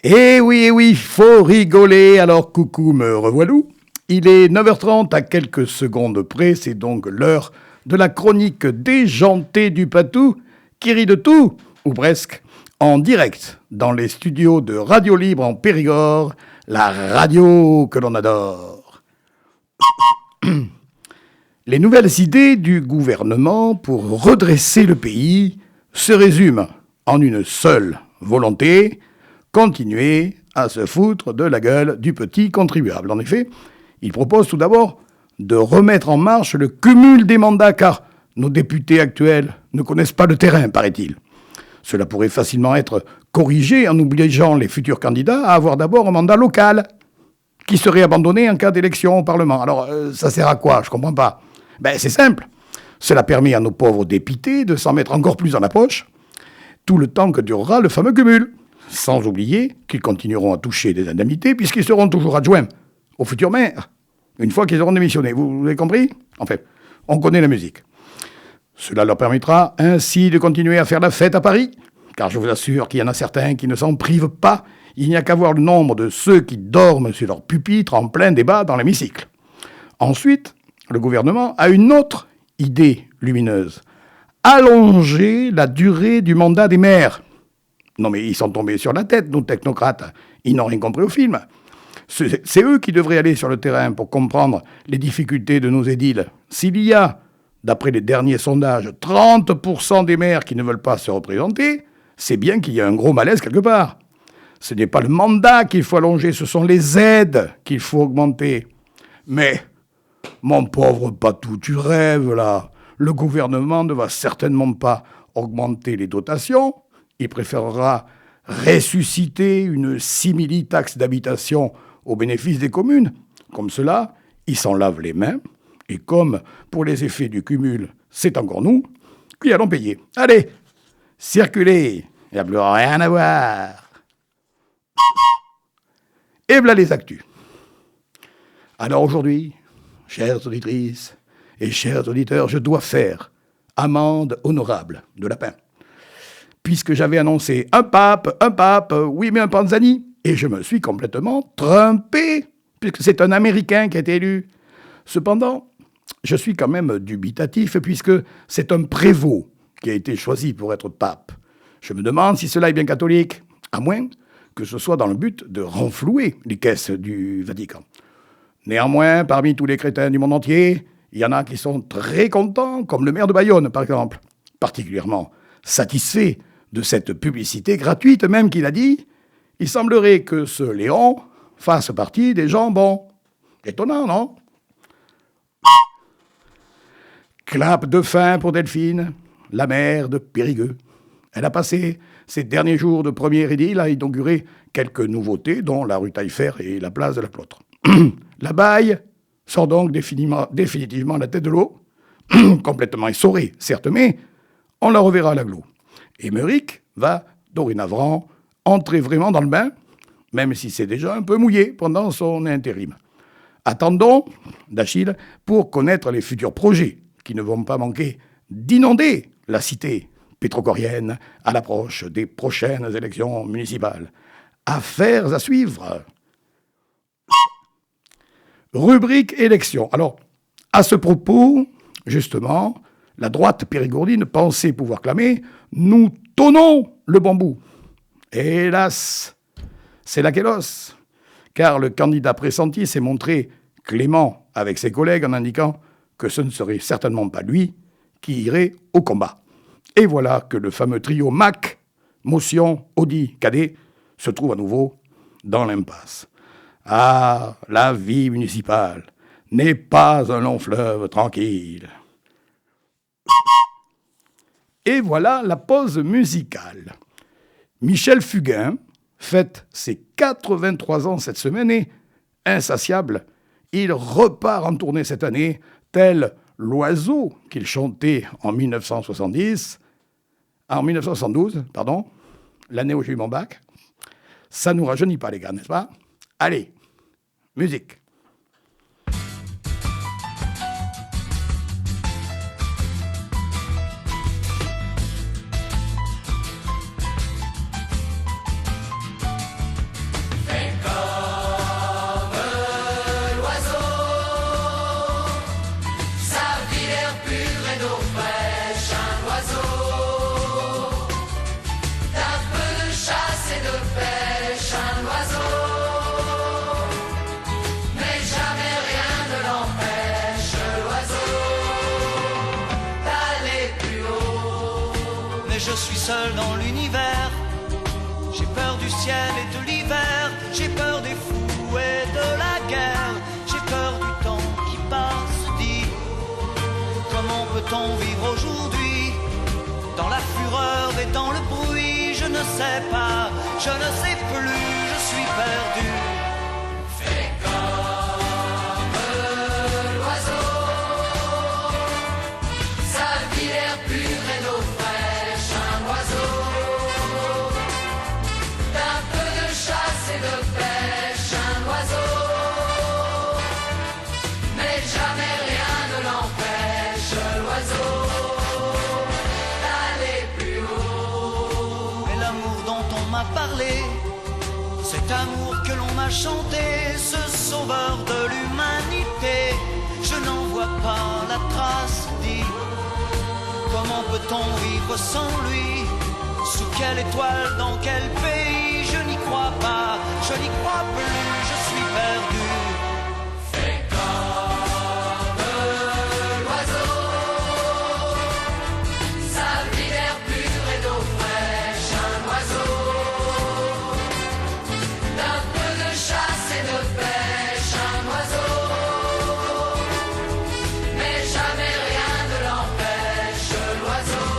Eh oui, faut rigoler, alors coucou, me revoilou. Il est 9h30 à quelques secondes près, c'est donc l'heure de la chronique déjantée du Patou, qui rit de tout, ou presque, en direct, dans les studios de Radio Libre en Périgord, la radio que l'on adore. Les nouvelles idées du gouvernement pour redresser le pays se résument en une seule volonté: continuer à se foutre de la gueule du petit contribuable. En effet, il propose tout d'abord de remettre en marche le cumul des mandats, car nos députés actuels ne connaissent pas le terrain, paraît-il. Cela pourrait facilement être corrigé en obligeant les futurs candidats à avoir d'abord un mandat local, qui serait abandonné en cas d'élection au Parlement. Alors, ça sert à quoi? Je comprends pas. C'est simple. Cela permet à nos pauvres députés de s'en mettre encore plus dans la poche, tout le temps que durera le fameux cumul. Sans oublier qu'ils continueront à toucher des indemnités puisqu'ils seront toujours adjoints aux futurs maires, une fois qu'ils auront démissionné. Vous avez compris? En fait, on connaît la musique. Cela leur permettra ainsi de continuer à faire la fête à Paris, car je vous assure qu'il y en a certains qui ne s'en privent pas. Il n'y a qu'à voir le nombre de ceux qui dorment sur leur pupitre en plein débat dans l'hémicycle. Ensuite, le gouvernement a une autre idée lumineuse: allonger la durée du mandat des maires. Non mais ils sont tombés sur la tête, nos technocrates. Ils n'ont rien compris au film. C'est eux qui devraient aller sur le terrain pour comprendre les difficultés de nos édiles. S'il y a, d'après les derniers sondages, 30% des maires qui ne veulent pas se représenter, c'est bien qu'il y a un gros malaise quelque part. Ce n'est pas le mandat qu'il faut allonger, ce sont les aides qu'il faut augmenter. Mais, mon pauvre Patou, tu rêves là. Le gouvernement ne va certainement pas augmenter les dotations. Il préférera ressusciter une simili-taxe d'habitation au bénéfice des communes. Comme cela, ils s'en lavent les mains. Et comme pour les effets du cumul, c'est encore nous qui allons payer. Allez, circulez, il n'y a plus rien à voir. Et voilà les actus. Alors aujourd'hui, chères auditrices et chers auditeurs, je dois faire amende honorable de lapin. Puisque j'avais annoncé un pape, oui mais un Panzani, et je me suis complètement trompé, puisque c'est un Américain qui a été élu. Cependant, je suis quand même dubitatif, puisque c'est un prévôt qui a été choisi pour être pape. Je me demande si cela est bien catholique, à moins que ce soit dans le but de renflouer les caisses du Vatican. Néanmoins, parmi tous les crétins du monde entier, il y en a qui sont très contents, comme le maire de Bayonne, par exemple, particulièrement satisfait de cette publicité gratuite, même qu'il a dit: il semblerait que ce Léon fasse partie des gens bons. Étonnant, non? Clap de fin pour Delphine, la maire de Périgueux. Elle a passé ses derniers jours de premier édile à inaugurer quelques nouveautés, dont la rue Taillefer et la place de la Cloître. La Baille sort donc définitivement la tête de l'eau, complètement essorée, certes, mais on la reverra à l'agglo. Et Meuric va, dorénavant, entrer vraiment dans le bain, même si c'est déjà un peu mouillé pendant son intérim. Attendons d'Achille pour connaître les futurs projets qui ne vont pas manquer d'inonder la cité pétrocorienne à l'approche des prochaines élections municipales. Affaires à suivre. Rubrique élections. Alors, à ce propos, justement, la droite périgourdine pensait pouvoir clamer « Nous tonnons le bambou ». Hélas, c'est la kélos, car le candidat pressenti s'est montré clément avec ses collègues en indiquant que ce ne serait certainement pas lui qui irait au combat. Et voilà que le fameux trio MAC, Motion, Audi, Cadet, se trouve à nouveau dans l'impasse. Ah, la vie municipale n'est pas un long fleuve tranquille. Et voilà la pause musicale. Michel Fugain fête ses 83 ans cette semaine et, insatiable, il repart en tournée cette année, tel l'oiseau qu'il chantait en 1972, l'année où j'ai eu mon bac. Ça nous rajeunit pas, les gars, n'est-ce pas? Allez, musique. pêche un oiseau, mais jamais rien ne l'empêche, l'oiseau, d'aller plus haut. Mais je suis seul dans l'univers, j'ai peur du ciel et de l'hiver, j'ai peur des fous et de la guerre, j'ai peur du temps qui passe, dis, comment peut-on vivre aujourd'hui, dans la fureur et dans le bruit, je ne sais pas, je ne sais plus, je suis perdu. Fais comme l'oiseau, sa vie l'air pur et d'eau fraîche, un oiseau, d'un peu de chasse et de pêche, un oiseau, mais jamais rien ne l'empêche, l'oiseau, d'aller plus haut. Et l'amour dont on m'a parlé, cet amour que l'on m'a chanté, ce sauveur de l'humanité, je n'en vois pas la trace, dis. Comment peut-on vivre sans lui? Sous quelle étoile, dans quel pays? Je n'y crois pas, je n'y crois plus, je suis perdu. Fais comme l'oiseau, sa vie d'air pur et d'eau fraîche, un oiseau, d'un peu de chasse et de pêche, un oiseau, mais jamais rien ne l'empêche, l'oiseau,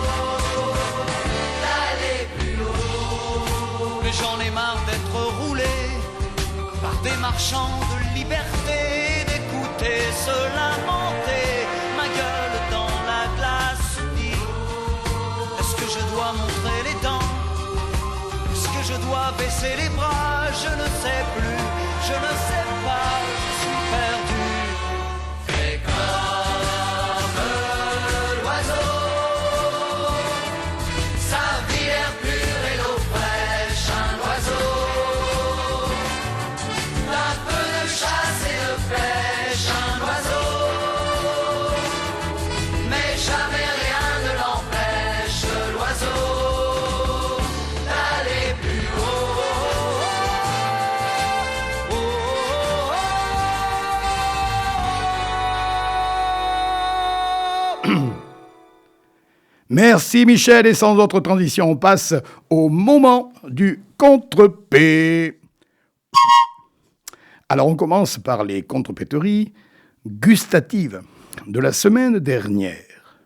d'aller plus haut. Mais j'en ai marre d'être roulé par des marchands de liberté, d'écouter se lamenter, ma gueule dans la glace, dit. Est-ce que je dois montrer les dents? Est-ce que je dois baisser les bras? Je ne sais plus, je ne sais pas, je suis perdu. Fais comme l'oiseau, sa vie l'air pur et l'eau fraîche, un oiseau, d'un peu de chasse et de pêche, un oiseau, mais jamais rien ne l'empêche, l'oiseau, d'aller plus haut. Oh, oh, oh, oh. Merci Michel, et sans autre transition, on passe au moment du contre-P. Alors on commence par les contrepéteries gustatives de la semaine dernière.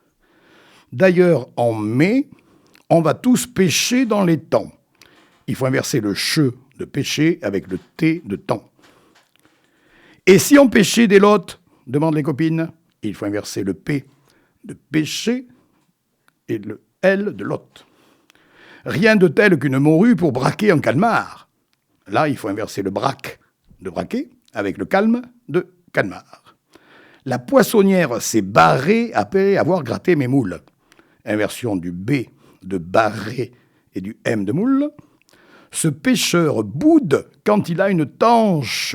D'ailleurs, en mai, on va tous pêcher dans les temps. Il faut inverser le che de pêcher avec le t de temps. Et si on pêchait des lottes, demandent les copines, il faut inverser le p de pêcher et le L de lot. Rien de tel qu'une morue pour braquer un calmar. Là, il faut inverser le braque de braquer avec le calme de calmar. La poissonnière s'est barrée après avoir gratté mes moules. Inversion du B de barrer et du M de moule. Ce pêcheur boude quand il a une tanche.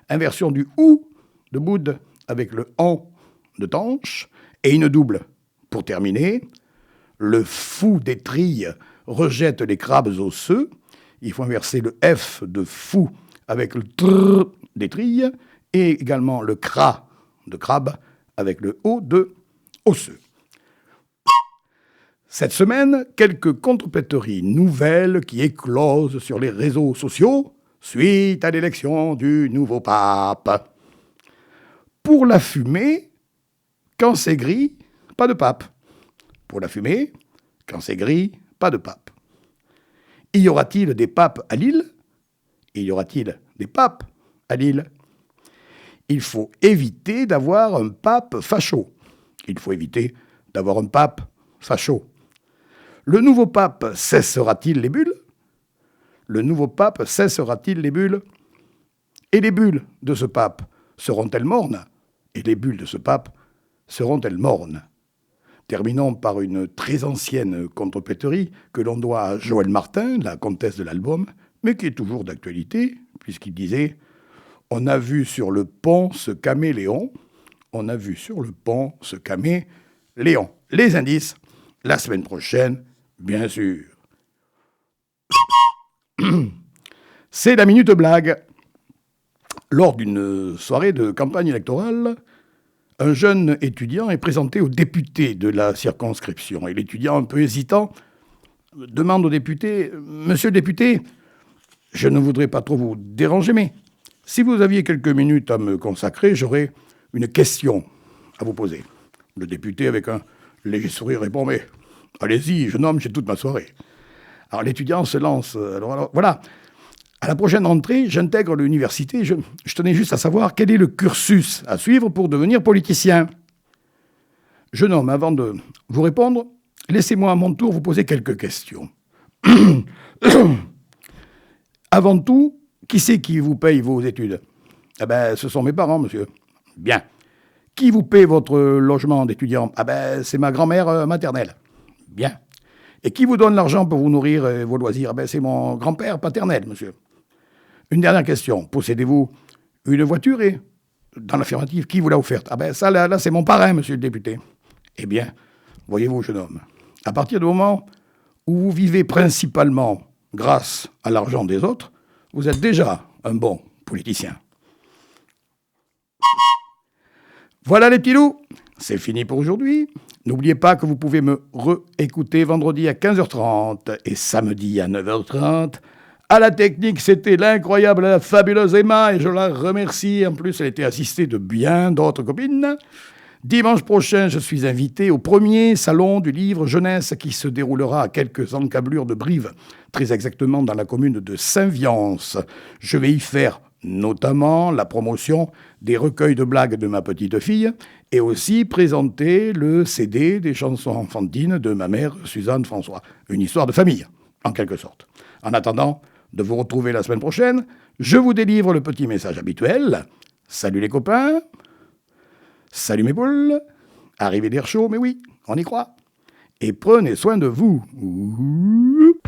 Inversion du OU de boude avec le AN de tanche et une double. Pour terminer, le fou des trilles rejette les crabes osseux. Il faut inverser le F de fou avec le TR des trilles et également le CRA de crabe avec le O de osseux. Cette semaine, quelques contrepéteries nouvelles qui éclosent sur les réseaux sociaux suite à l'élection du nouveau pape. Pour la fumée, quand c'est gris, pas de pape. Pour la fumée, quand c'est gris, pas de pape. Y aura-t-il des papes à Lille? Y aura-t-il des papes à Lille? Il faut éviter d'avoir un pape facho. Il faut éviter d'avoir un pape facho. Le nouveau pape cessera-t-il les bulles? Le nouveau pape cessera-t-il les bulles? Et les bulles de ce pape seront-elles mornes? Et les bulles de ce pape seront-elles mornes? Terminons par une très ancienne contrepéterie que l'on doit à Joël Martin, la comtesse de l'Album, mais qui est toujours d'actualité, puisqu'il disait « On a vu sur le pont ce caméléon, on a vu sur le pont ce caméléon. » Les indices, la semaine prochaine, bien sûr. C'est la minute blague. Lors d'une soirée de campagne électorale, un jeune étudiant est présenté au député de la circonscription. Et l'étudiant, un peu hésitant, demande au député « Monsieur le député, je ne voudrais pas trop vous déranger, mais si vous aviez quelques minutes à me consacrer, j'aurais une question à vous poser. » Le député, avec un léger sourire, répond « Mais allez-y, jeune homme, j'ai toute ma soirée. » Alors l'étudiant se lance. Alors, voilà. À la prochaine rentrée, j'intègre l'université. Je tenais juste à savoir quel est le cursus à suivre pour devenir politicien. Jeune homme, avant de vous répondre, laissez-moi à mon tour vous poser quelques questions. Avant tout, qui c'est qui vous paye vos études? Eh ben, ce sont mes parents, monsieur. Bien. Qui vous paie votre logement d'étudiant? Ah ben, c'est ma grand-mère maternelle. Bien. Et qui vous donne l'argent pour vous nourrir et vos loisirs? Ah ben, c'est mon grand-père paternel, monsieur. Une dernière question. Possédez-vous une voiture et, dans l'affirmative, qui vous l'a offerte? Ah ben, ça, là, c'est mon parrain, monsieur le député. Eh bien, voyez-vous, jeune homme, à partir du moment où vous vivez principalement grâce à l'argent des autres, vous êtes déjà un bon politicien. Voilà les petits loups, c'est fini pour aujourd'hui. N'oubliez pas que vous pouvez me réécouter vendredi à 15h30 et samedi à 9h30. À la technique, c'était l'incroyable, la fabuleuse Emma, et je la remercie. En plus, elle était assistée de bien d'autres copines. Dimanche prochain, je suis invité au premier salon du livre jeunesse qui se déroulera à quelques encablures de Brive, très exactement dans la commune de Saint-Viance. Je vais y faire notamment la promotion des recueils de blagues de ma petite fille et aussi présenter le CD des chansons enfantines de ma mère Suzanne François. Une histoire de famille, en quelque sorte. En attendant de vous retrouver la semaine prochaine, je vous délivre le petit message habituel. Salut les copains, salut mes poules, arrivez d'air chaud, mais oui, on y croit. Et prenez soin de vous. Ouh.